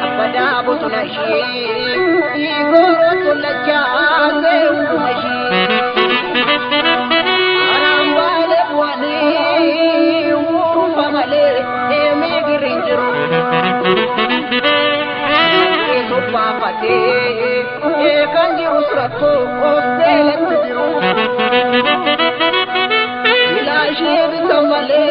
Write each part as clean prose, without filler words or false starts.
Abada butunashi igoro tulajaze unashi arambale wani urufamale emigirinjiro esopapate ekandiru srako oseletiru ilashi bitamale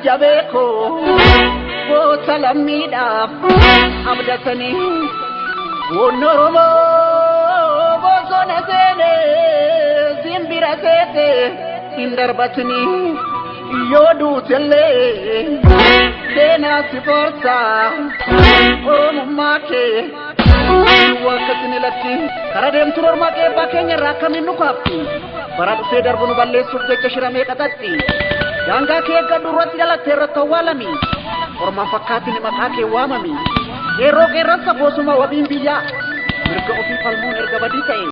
Jabeko wo salamida abdatani wo noromo wo sonasene zimbira sete indarbatani yodu telle dena siforza o mumake wakatini latti karadem turor make bakenya rakaminu kafi baradu fedar bunu balle subje shirame katatti Yanga kega durat jala terata walami orma fakati ni makake wamami ero gerasa bosuma wabimbiya mirga ofi palmun erga badita